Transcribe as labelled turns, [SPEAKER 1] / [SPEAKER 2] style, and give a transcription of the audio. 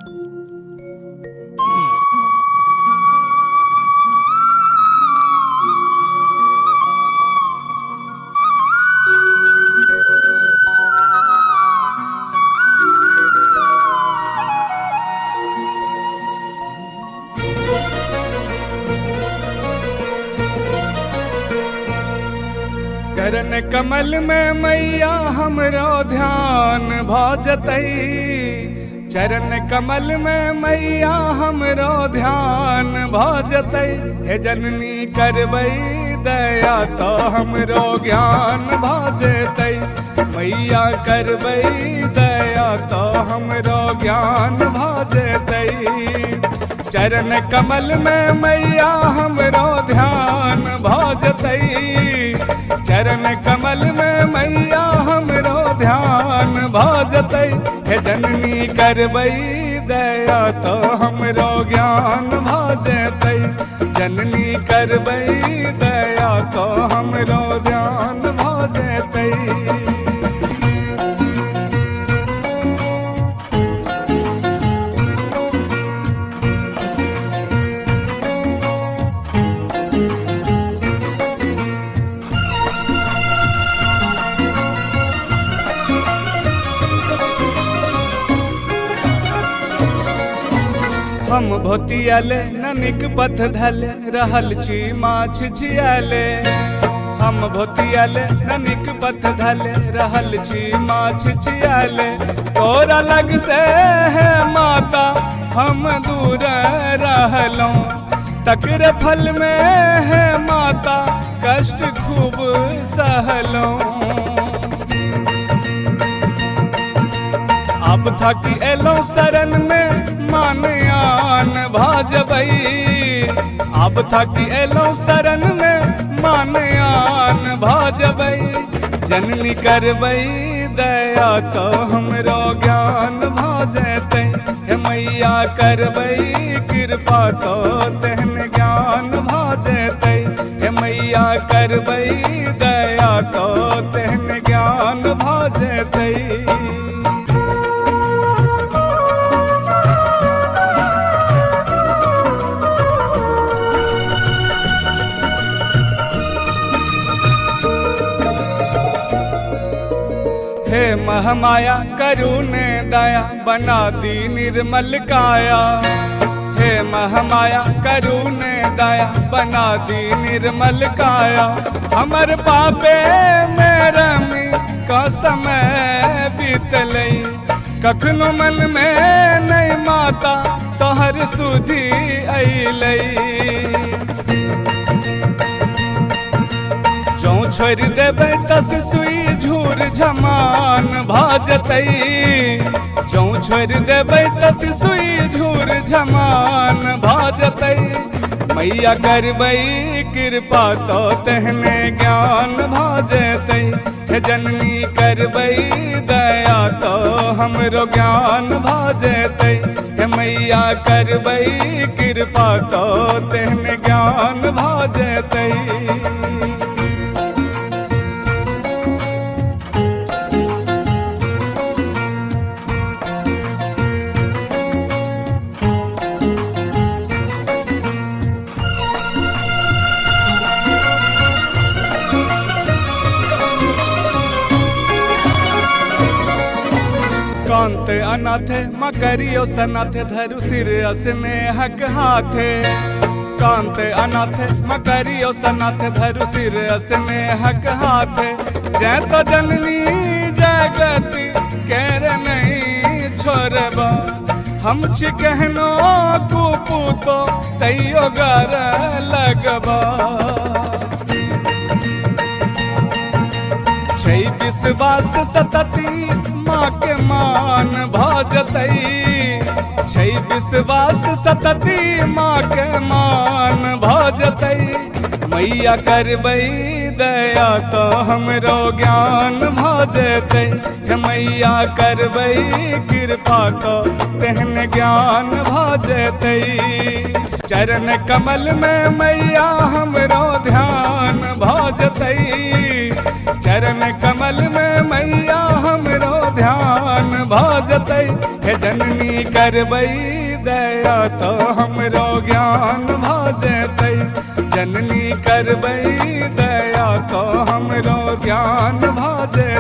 [SPEAKER 1] चरण कमल में मैया हमरो ध्यान भजतई। चरण कमल में मैया हमरो ध्यान भजतई। हे जननी करबई दया तो हमरो ज्ञान भजतई। मैया करबई दया तो हमरो ज्ञान भजतई। चरण कमल में मैया हमरो ध्यान भजतई। चरण कमल में मैया हमरो ध्यान भजतई। हे जननी करबई दया तो हमरो ज्ञान भजतई। जननी करबई दया तो हमरो ध्यान भजतई। हम भोतियाले ननिक पथ धले रहल छी माछ छियाले। हम भोतियाले ननिक पथ धले रहल छी माछ छियाले। तोरा लग से है माता हम दूर रहलों। तकर फल में है माता कष्ट खूब सहलों। अब थकी एलों शरण में मान आन भाजबई। अब थकी एलों शरण में मान आन भाजबई। जननी करबई दया तो हमरो ज्ञान भजतई। हे मैया करबई कृपा तो तेहन ज्ञान भजतई। हे मैया करबई दया तो तेहन ज्ञान भजतई। हे महमाया करुणे दया बना दी निर्मल काया। हे महमाया करुणे दया बना दी निर्मल काया। हमर पापे में रमी का समय बीतलई। कखनो मन में नहीं माता तोहर सुधी अइलई। जो छोड़ देबै तस सुई झूर झमान भाजतई। जो छोड़ देबै तस सुई झूर झमान भाजतई। मैया करबई कृपा तो तेहने ज्ञान भाजतई। हे जननी करबई दया तो हमरो ज्ञान भाजतई। हे मैया करबई कृपा तो तेहने ज्ञान भाजतई। कांत अनाथे मकरियो सनाथे धरु सिर स्नेहक हाथे। कांत अनाथे मकरियो सनाथे धरु सिर स्नेहक हाथे। जय तो जननी जगति केर नहीं छोड़बा। हम छी कहनो कुपूतो तैयो गर लगबा। छै विश्वास सतती माँ के मान भजतई। छै विश्वास सतती माँ के मान भजतई। मैया करबई दया तो हमरो ज्ञान भजतई। हे मैया करबई कृपा तो तेहन ज्ञान भजतई। चरण कमल में मैया हमरो ध्यान भजतई। चरण कमल में मैया हमरो ध्यान भजतई। हे जननी करबई दया तो हमरो ज्ञान भ जतै जननी करबई दया तो हमरो ज्ञान भ जतै